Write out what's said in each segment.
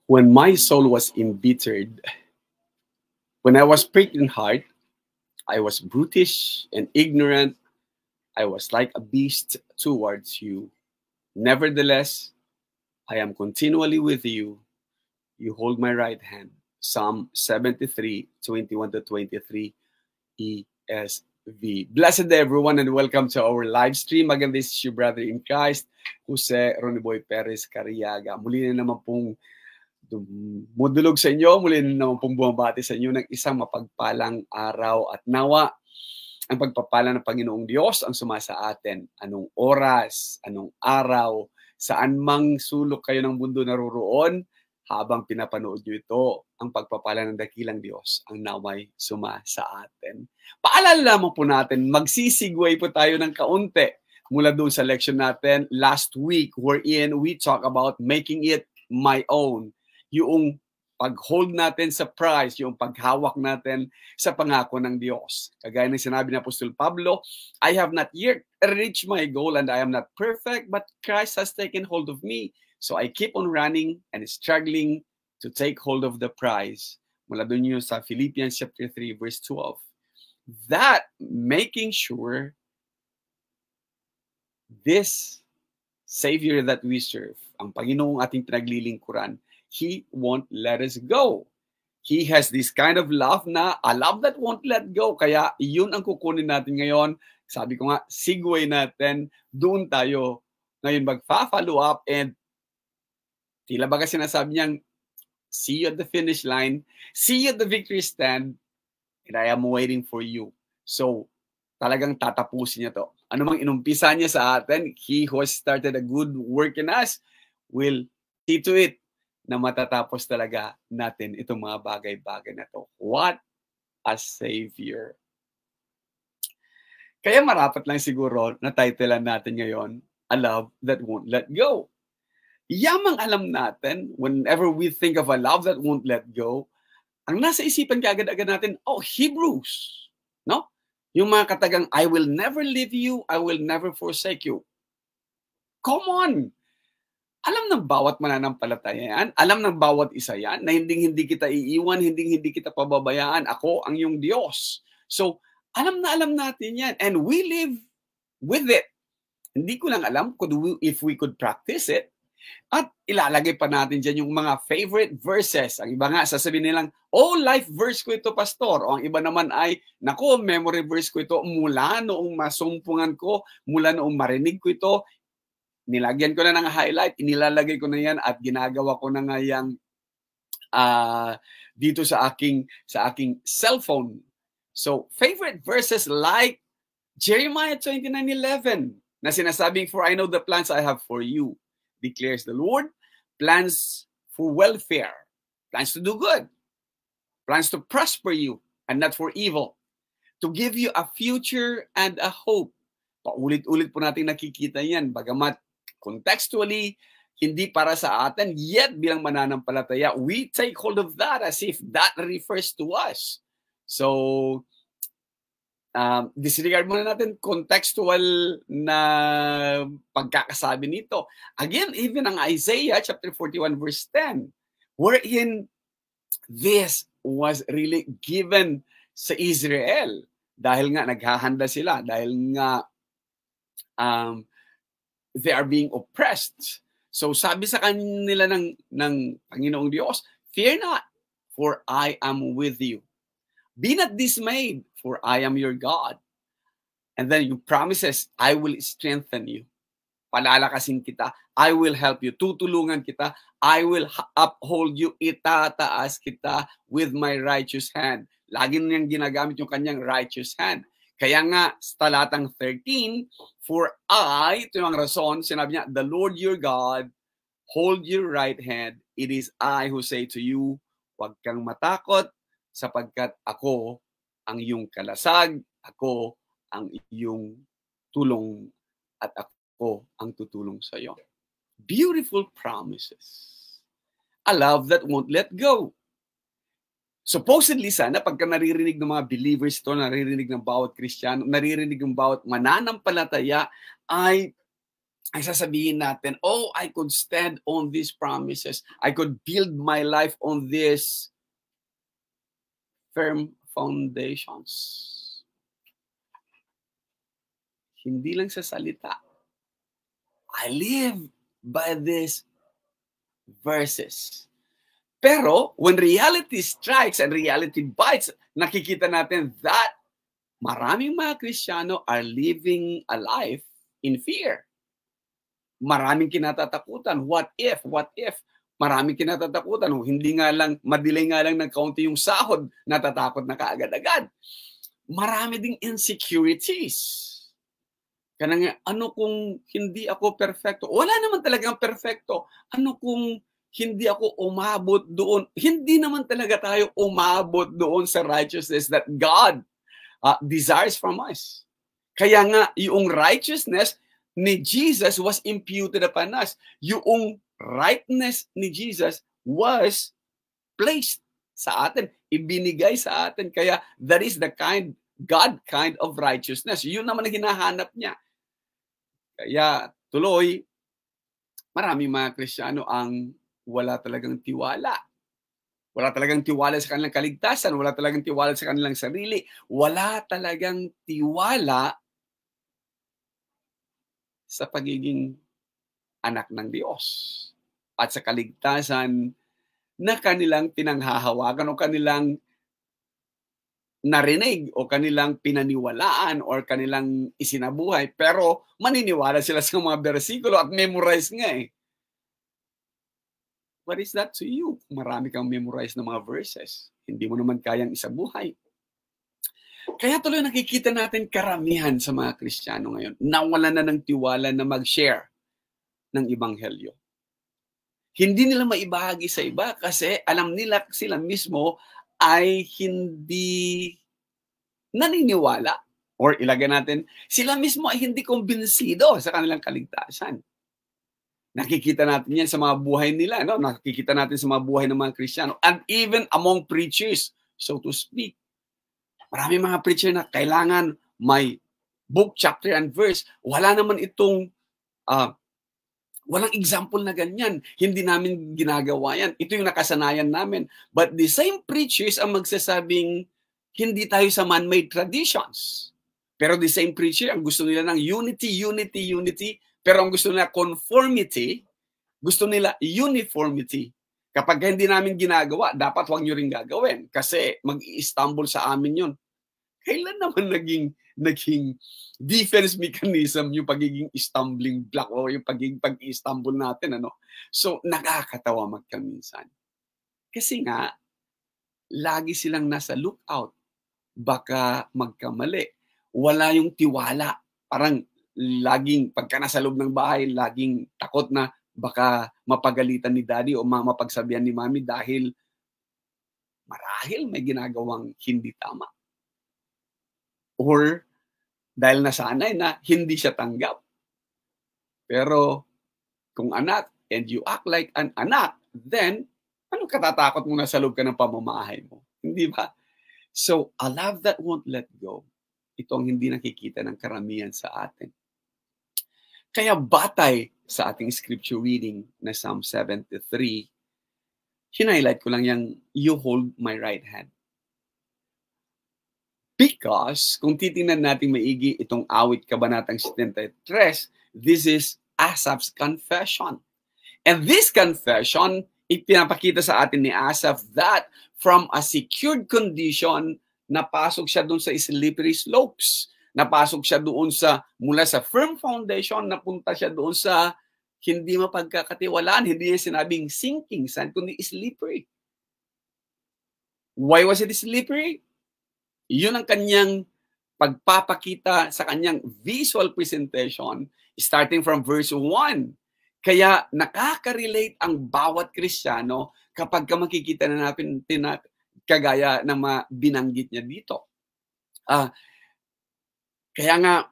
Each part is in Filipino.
When my soul was embittered, when I was pricked in heart, I was brutish and ignorant. I was like a beast towards you. Nevertheless, I am continually with you. You hold my right hand. Psalm 73, 21-23, ESV. Blessed day, everyone, and welcome to our live stream. Again, this is your brother in Christ, Jose Roniboy Perez Cariaga. Muli na naman pong mudulog sa inyo, muli na naman pong bumabati sa inyo ng isang mapagpalang araw at nawa ang pagpapala ng Panginoong Diyos ang sumasa atin. Anong oras, anong araw, saan mang sulok kayo ng mundo naroroon, habang pinapanood nyo ito, ang pagpapala ng dakilang Diyos ang naway sumasa atin. Paalala lamang po natin, magsisigway po tayo ng kaunti mula doon sa lection natin last week wherein we talk about making it my own. Yung pag-hold natin sa prize, yung paghawak natin sa pangako ng Diyos. Kagaya ng sinabi ni Apostol Pablo, I have not yet reached my goal and I am not perfect, but Christ has taken hold of me. So I keep on running and struggling to take hold of the prize. Mula doon yun sa Philippians chapter 3, verse 12. That making sure this Savior that we serve, ang Panginoong ating pinaglilingkuran, He won't let us go. He has this kind of love na a love that won't let go. Kaya yun ang kukunin natin ngayon. Sabi ko nga, segue natin. Doon tayo ngayon magpa-follow up and tila baga sinasabi niyang, see you at the finish line, see you at the victory stand, and I am waiting for you. So, talagang tatapusin niya to. Ano mang inumpisa niya sa atin, He who has started a good work in us will see to it na matatapos talaga natin itong mga bagay-bagay na to. What a Savior! Kaya marapat lang siguro na titlean natin ngayon, A Love That Won't Let Go. Yamang alam natin, whenever we think of a love that won't let go, ang nasa isipan kaagad-agad natin, oh, Hebrews. No? Yung mga katagang, I will never leave you, I will never forsake you. Come on! Alam ng bawat mananampalataya yan, alam ng bawat isa yan, na hindi kita iiwan, hindi kita pababayaan, ako ang iyong Diyos. So, alam na alam natin yan, and we live with it. Hindi ko lang alam if we could practice it, at ilalagay pa natin dyan yung mga favorite verses. Ang iba nga, sasabihin nilang, oh, life verse ko ito, pastor. O ang iba naman ay, nako, memory verse ko ito, mula noong masumpungan ko, mula noong marinig ko ito, nilagyan ko na ng highlight, inilalagay ko na yan at ginagawa ko na nga yang dito sa aking cellphone. So, favorite verses like Jeremiah 29:11 na sinasabing, for I know the plans I have for you, declares the Lord, plans for welfare, plans to do good, plans to prosper you and not for evil, to give you a future and a hope. Paulit-ulit po natin nakikita yan, bagamat contextually, hindi para sa atin, yet bilang mananampalataya, we take hold of that as if that refers to us. So, disregard muna natin contextual na pagkakasabi nito. Again, even ang Isaiah chapter 41 verse 10, wherein this was really given sa Israel dahil nga naghahanda sila, dahil nga they are being oppressed. So sabi sa kanila ng Panginoong Diyos, fear not, for I am with you. Be not dismayed, for I am your God. And then yung promises, I will strengthen you. Palalakasin kita. I will help you. Tutulungan kita. I will uphold you. Itataas kita with my righteous hand. Lagi niyang ginagamit yung kanyang righteous hand. Kaya nga, sa talatang 13, for I, ito yung rason, sinabi niya, the Lord your God, hold your right hand. It is I who say to you, huwag kang matakot, sapagkat ako ang iyong kalasag, ako ang iyong tulong, at ako ang tutulong sa iyo. Beautiful promises. A love that won't let go. Supposedly sana, pagka naririnig ng mga believers ito, naririnig ng bawat Kristiyano, naririnig ng bawat mananampalataya, ay ay sasabihin natin, oh, I could stand on these promises. I could build my life on these firm foundations. Hindi lang sa salita. I live by these verses. Pero when reality strikes and reality bites, nakikita natin that maraming mga Kristiyano are living a life in fear. Maraming kinatatakutan. What if? What if? Maraming kinatatakutan. Hindi nga lang, madelay nga lang ng kaunti yung sahod, natatakot na kaagad-agad. Marami ding insecurities. Kaya ano kung hindi ako perfecto? Wala naman talagang perfecto. Ano kung hindi ako umabot doon? Hindi naman talaga tayo umabot doon sa righteousness that God desires from us. Kaya nga, yung righteousness ni Jesus was imputed upon us. Yung rightness ni Jesus was placed sa atin, ibinigay sa atin. Kaya that is the God kind of righteousness. Yun naman ang hinahanap niya. Kaya tuloy, maraming mga Kristiyano ang wala talagang tiwala. Wala talagang tiwala sa kanilang kaligtasan. Wala talagang tiwala sa kanilang sarili. Wala talagang tiwala sa pagiging anak ng Diyos at sa kaligtasan na kanilang pinanghahawakan o kanilang narinig o kanilang pinaniwalaan o kanilang isinabuhay, pero maniniwala sila sa mga bersikulo at memorize nga eh. What is that to you? Marami kang memorize ng mga verses. Hindi mo naman kayang isabuhay. Kaya tuloy nakikita natin karamihan sa mga Kristiyano ngayon, nawala na ng tiwala na mag-share ng Ebanghelyo. Hindi nila maibahagi sa iba kasi alam nila sila mismo ay hindi naniniwala. Or ilagay natin, sila mismo ay hindi kumbinsido sa kanilang kaligtasan. Nakikita natin yan sa mga buhay nila. No? Nakikita natin sa mga buhay ng mga Kristiyano. And even among preachers, so to speak. Marami mga preacher na kailangan may book, chapter, and verse. Wala naman itong, walang example na ganyan. Hindi namin ginagawa yan. Ito yung nakasanayan namin. But the same preachers ang magsasabing, hindi tayo sa man-made traditions. Pero the same preacher, ang gusto nila ng unity, unity, unity. Pero ang gusto nila conformity, gusto nila uniformity. Kapag hindi namin ginagawa, dapat huwag nyo rin gagawin. Kasi mag-i-stumble sa amin yun. Kailan naman naging defense mechanism yung pagiging stumbling block o yung pagiging pag-i-stumble natin, ano? So, nakakatawa magkaminsan. Kasi nga, lagi silang nasa lookout. Baka magkamali. Wala yung tiwala. Parang laging, pagka nasa loob ng bahay, laging takot na baka mapagalitan ni daddy o mapagsabihan ni mami dahil marahil may ginagawang hindi tama. Or dahil nasanay na hindi siya tanggap. Pero kung anak and you act like an anak, then anong katatakot mo na sa loob ka ng pamamahay mo? Hindi ba? So, a love that won't let go. Ito ang hindi nakikita ng karamihan sa atin. Kaya batay sa ating scripture reading na Psalm 73, hinighlight ko lang yung you hold my right hand. Because, kung titingnan natin maigi itong awit kabanatang 73, this is Asaph's confession. And this confession, ipinapakita sa atin ni Asaph that from a secured condition, napasok siya doon sa slippery slopes. Napasok siya doon sa, mula sa firm foundation, napunta siya doon sa hindi mapagkakatiwalaan. Hindi niya sinabing sinking sand, kundi slippery. Why was it slippery? Yun ang kanyang pagpapakita sa kanyang visual presentation starting from verse 1. Kaya nakaka-relate ang bawat Kristiyano kapag makikita na natin kagaya ng mga binanggit niya dito. Kaya nga,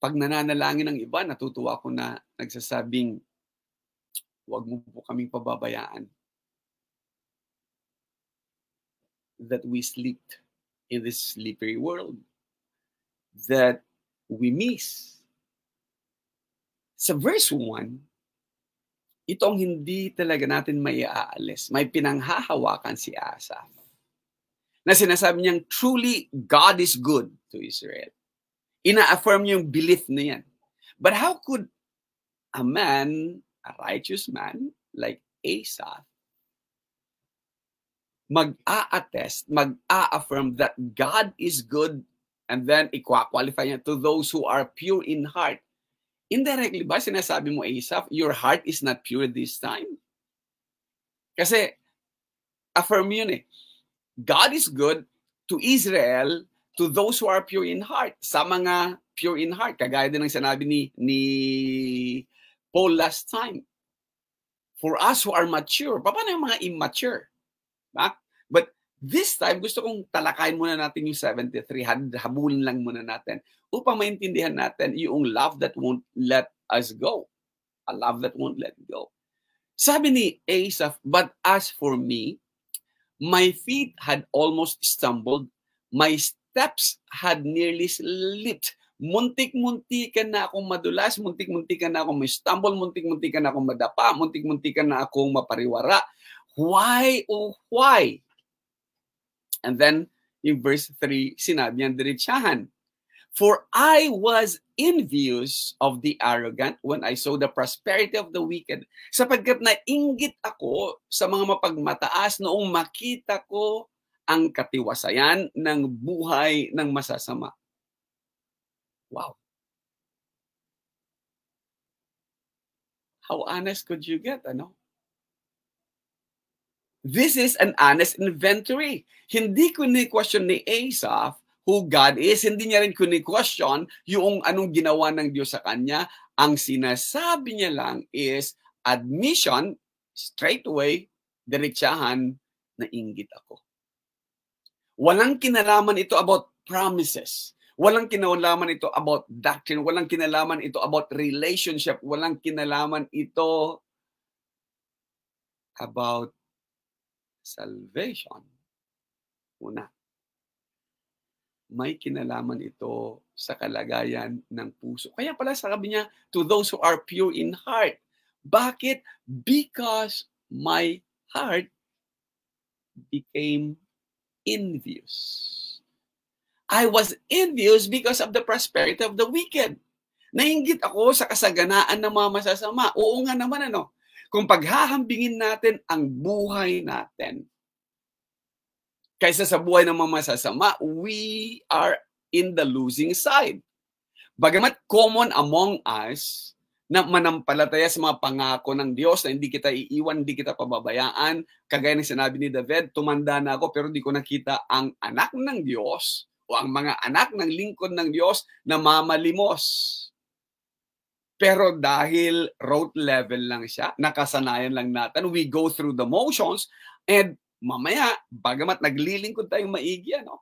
pag nananalangin ng iba, natutuwa ako na nagsasabing, huwag mo po kaming pababayaan that we slept in this slippery world, that we miss Sa verse 1, itong hindi talaga natin maiaalis. May pinanghahawakan si Asaph na sinasabi niyang, truly, God is good to Israel. Ina-affirm yung belief na yan. But how could a man, a righteous man, like Asaph, mag-a-attest, mag-a-affirm that God is good, and then i-qualify niya to those who are pure in heart? Indirectly ba sinasabi mo, Asaph, your heart is not pure this time? Kasi, affirm yun eh. God is good to Israel, to those who are pure in heart. Sa mga pure in heart, kagaya din ng sinabi ni Paul last time. For us who are mature, paano yung mga immature? But this time, gusto kong talakayin muna natin yung 73, habulin lang muna natin, upang maintindihan natin yung love that won't let us go. A love that won't let go. Sabi ni Asaph, but as for me, my feet had almost stumbled. My steps had nearly slipped. Muntik-muntikan na akong madulas, muntik-muntikan na akong stumble, muntik-muntikan na akong madapa, muntik-muntikan na akong mapariwara. Why, oh why? And then, in verse 3, sinabi niyan diretsahan, for I was envious of the arrogant when I saw the prosperity of the wicked. Sapagkat nainggit ako sa mga mapagmataas noong makita ko ang katiwasayan ng buhay ng masasama. Wow. How honest could you get, ano? This is an honest inventory. Hindi ko ni-question ni Asaph who God is, hindi niya rin kuni-question yung anong ginawa ng Diyos sa kanya. Ang sinasabi niya lang is admission, straight away, diretsahan, nainggit ako. Walang kinalaman ito about promises. Walang kinalaman ito about doctrine. Walang kinalaman ito about relationship. Walang kinalaman ito about salvation. Una, may kinalaman ito sa kalagayan ng puso. Kaya pala sabi niya, to those who are pure in heart. Bakit? Because my heart became envious. I was envious because of the prosperity of the wicked. Nainggit ako sa kasaganaan ng mga masasama. Oo nga naman, ano? Kung paghahambingin natin ang buhay natin, kaysa sa buhay ng mga masasama, we are in the losing side. Bagamat common among us na manampalataya sa mga pangako ng Diyos na hindi kita iiwan, hindi kita pababayaan, kagaya ng sinabi ni David, tumanda na ako pero hindi ko nakita ang anak ng Diyos o ang mga anak ng lingkod ng Diyos na mamalimos. Pero dahil rote level lang siya, nakasanayan lang natin, we go through the motions, and mamaya, bagamat naglilingkod tayong maigi, ano?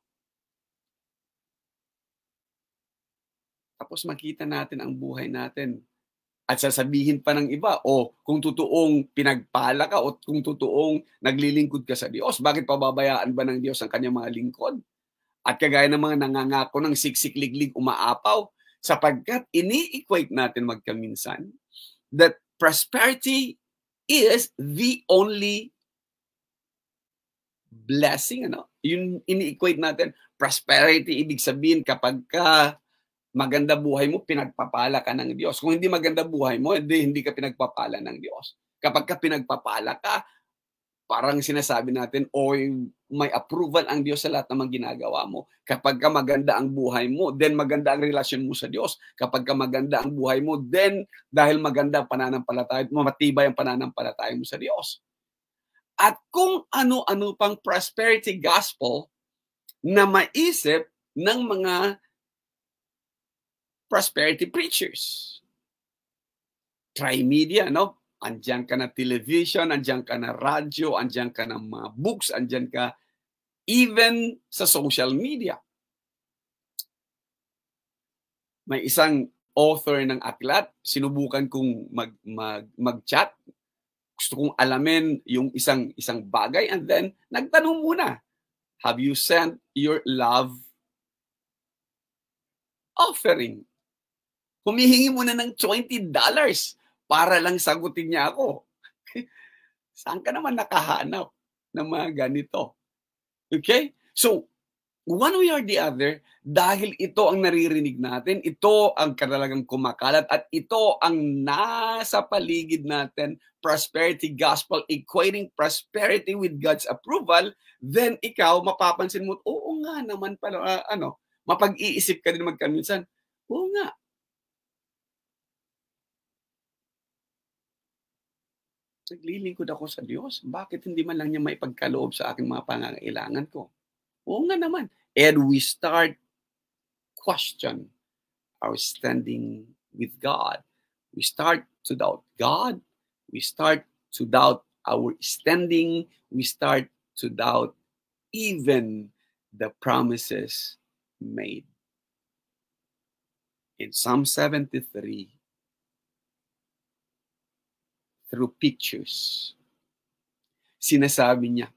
Tapos makita natin ang buhay natin. At sasabihin pa ng iba, kung totoong pinagpala ka o kung totoong naglilingkod ka sa Diyos, bakit pababayaan ba ng Diyos ang kanyang mga lingkod? At kagaya ng mga nangangako ng siksik-liglig umaapaw, sapagkat ini-equate natin magkaminsan that prosperity is the only blessing, ano? Yung ini-equate natin, prosperity, ibig sabihin kapag ka maganda buhay mo, pinagpapala ka ng Diyos. Kung hindi maganda buhay mo, hindi ka pinagpapala ng Diyos. Kapag ka pinagpapala ka, parang sinasabi natin, may approval ang Diyos sa lahat ng mga ginagawa mo. Kapag ka maganda ang buhay mo, then maganda ang relasyon mo sa Diyos. Kapag ka maganda ang buhay mo, then dahil maganda ang pananampalataya mo, matibay ang pananampalataya mo sa Diyos. At kung ano-ano pang prosperity gospel na maisip ng mga prosperity preachers. Try media, no? Andiyan ka na television, andiyan ka na radyo, andiyan ka na mga books, andiyan ka even sa social media. May isang author ng aklat, sinubukan kong mag-chat. Gusto kong alamin yung isang bagay, and then nagtanong muna, have you sent your love offering? Humihingi muna ng $20 para lang sagutin niya ako. Saan ka naman nakahanap ng mga ganito? Okay? So, one way or the other, dahil ito ang naririnig natin, ito ang kadalagang kumakalat, at ito ang nasa paligid natin, prosperity gospel, equating prosperity with God's approval, then ikaw, mapapansin mo, oo nga naman pala, mapag-iisip ka din magkaminsan, oo nga, naglilingkod ako sa Diyos, bakit hindi man lang niya maipagkaloob sa aking mga pangangailangan ko? Oo nga naman. And we start question our standing with God. We start to doubt God. We start to doubt our standing. We start to doubt even the promises made. In Psalm 73, through pictures, sinasabi niya,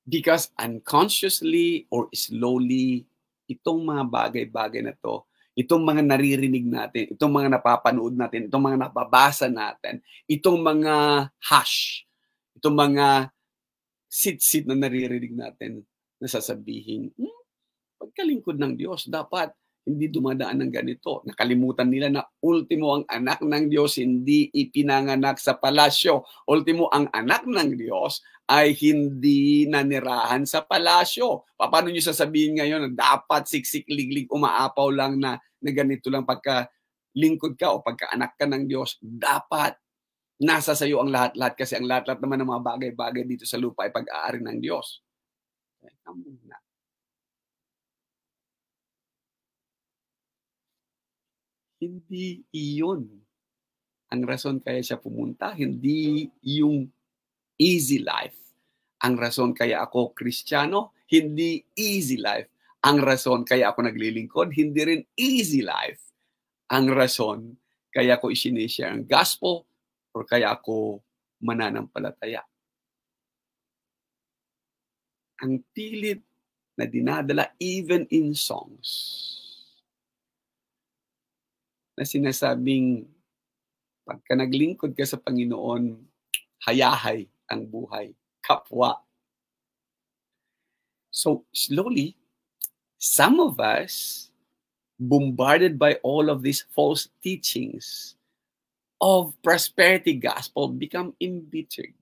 because unconsciously or slowly, itong mga bagay-bagay na to, itong mga naririnig natin, itong mga napapanood natin, itong mga napabasa natin, itong mga hash, itong mga sit-sit na naririnig natin na sasabihin, pagkalingkod ng Diyos, dapat hindi dumadaan ng ganito. Nakalimutan nila na ultimo ang anak ng Diyos hindi ipinanganak sa palasyo. Ultimo ang anak ng Diyos ay hindi nanirahan sa palasyo. Paano nyo sasabihin ngayon na dapat siksik-liglig umaapaw lang na ganito lang pagka lingkod ka o pagka anak ka ng Diyos? Dapat nasa sayo ang lahat-lahat, kasi ang lahat-lahat naman ng mga bagay-bagay dito sa lupa ay pag-aari ng Diyos. Hindi iyon ang rason kaya siya pumunta. Hindi yung easy life ang rason kaya ako Kristiyano. Hindi easy life ang rason kaya ako naglilingkod. Hindi rin easy life ang rason kaya ko isinishare ang gospel or kaya ako mananampalataya. Ang pilit na dinadala even in songs na sinasabing pagka naglingkod ka sa Panginoon, hayahay ang buhay, kapwa. So slowly, some of us, bombarded by all of these false teachings of prosperity gospel, become embittered.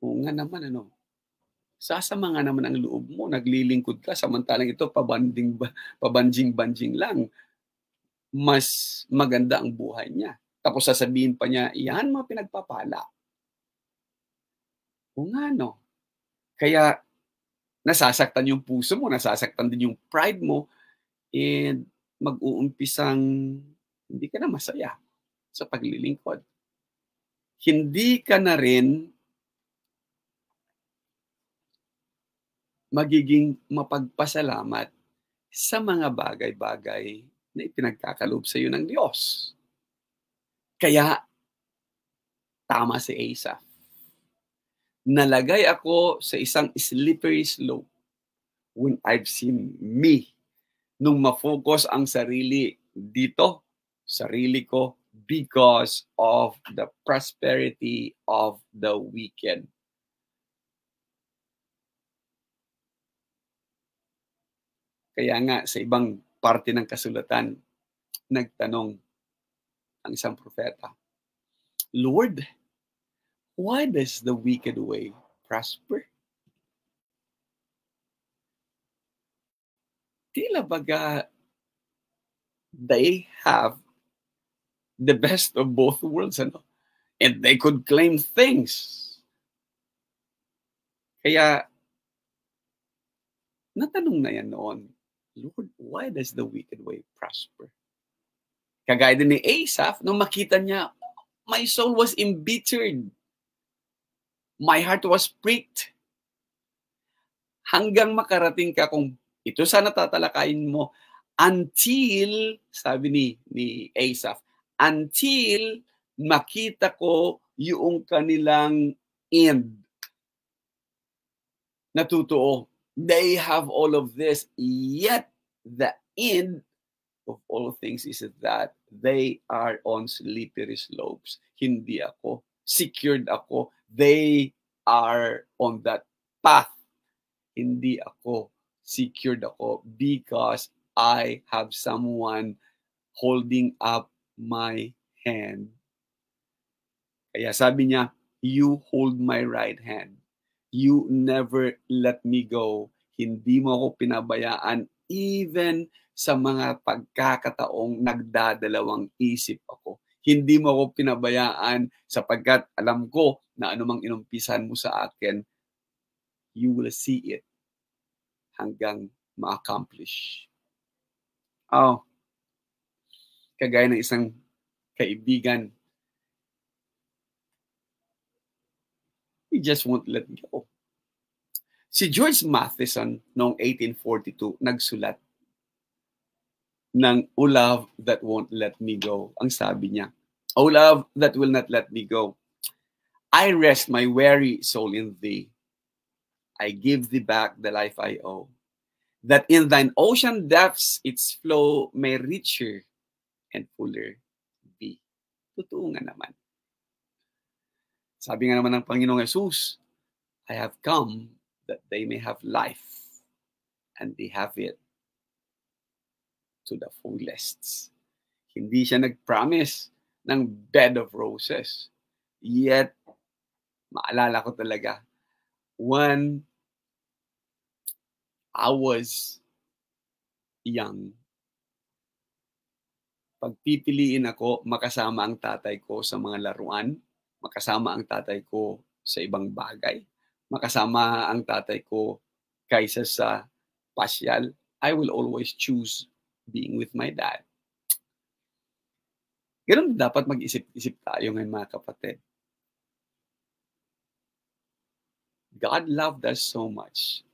Oo nga naman, sasama nga naman ang loob mo, naglilingkod ka, samantalang ito pabanjing-banjing lang. Mas maganda ang buhay niya. Tapos sasabihin pa niya, yan mga pinagpapala. O nga, no? Kaya nasasaktan yung puso mo, nasasaktan din yung pride mo, and mag-uumpisang hindi ka na masaya sa paglilingkod. Hindi ka na rin magiging mapagpasalamat sa mga bagay-bagay na ipinagkakaloob sa iyo ng Diyos. Kaya, tama si Asaph. Nalagay ako sa isang slippery slope when I've seen me. Nung ma-focus ang sarili dito, sarili ko, because of the prosperity of the wicked. Kaya nga, sa ibang parte ng kasulatan, nagtanong ang isang propeta, Lord, why does the wicked way prosper? Tila baga they have the best of both worlds, and they could claim things. Kaya, natanong na yan noon, Lord, why does the wicked way prosper? Kagaya din ni Asaph, nung makita niya, my soul was embittered. My heart was pricked. Hanggang makarating ka, kung ito sana tatalakayin mo, until, sabi ni Asaph, until makita ko yung kanilang end. Natutuo. They have all of this, yet the end of all things is that they are on slippery slopes. Hindi ako. Secured ako. They are on that path. Hindi ako. Secured ako because I have someone holding up my hand. Kaya sabi niya, you hold my right hand. You never let me go. Hindi mo ako pinabayaan even sa mga pagkakataong nagdadalawang isip ako. Hindi mo ako pinabayaan sapagkat alam ko na anumang inumpisan mo sa akin, you will see it hanggang ma-accomplish. Oh, kagaya ng isang kaibigan, he just won't let go. Si George Matheson noong 1842 nagsulat ng O Love That Won't Let Me Go. Ang sabi niya, O love that will not let me go, I rest my weary soul in thee. I give thee back the life I owe, that in thine ocean depths its flow may richer and fuller be. Totoo nga naman. Sabi nga naman ng Panginoong Yesus, I have come that they may have life and they have it to the fullest. Hindi siya nag-promise ng bed of roses. Yet, maalala ko talaga, when I was young, pagpipiliin ako, makasama ang tatay ko sa mga laruan, makasama ang tatay ko sa ibang bagay, makasama ang tatay ko kaysa sa pasyal, I will always choose being with my dad. Ganun dapat mag-isip-isip tayo ngayon mga kapatid. God loved us so much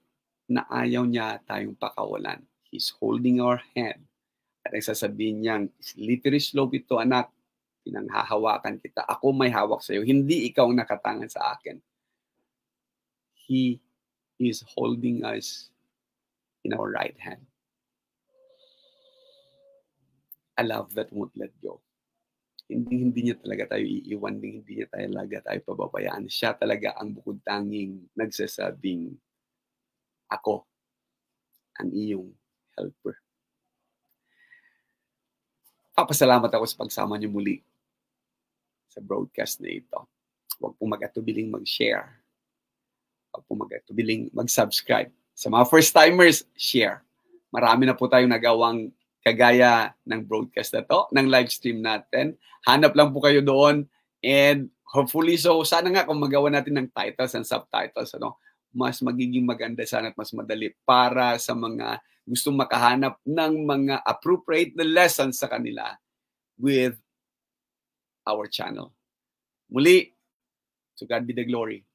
na ayaw niya tayong pakawalan. He's holding our hand. At ang sasabihin niyang, slippery slope ito anak, pinanghahawakan kita. Ako may hawak sa iyo. Hindi ikaw nakatangan sa akin. He is holding us in our right hand. A love that won't let go. Hindi niya talaga tayo iiwan, hindi niya talaga tayo pababayaan. Siya talaga ang bukod tanging nagsasabing, ako ang iyong helper. Papasalamat ako sa pagsama niyo muli sa broadcast na ito. Huwag pong mag-atubiling mag-share. Huwag pong mag-atubiling mag-subscribe. Sa mga first-timers, share. Marami na po tayong nagawang kagaya ng broadcast na to, ng live stream natin. Hanap lang po kayo doon. And hopefully, so sana nga kung magawa natin ng titles and subtitles, mas magiging maganda sana at mas madali para sa mga gustong makahanap ng mga appropriate na lessons sa kanila with our channel. Muli, to God be the glory.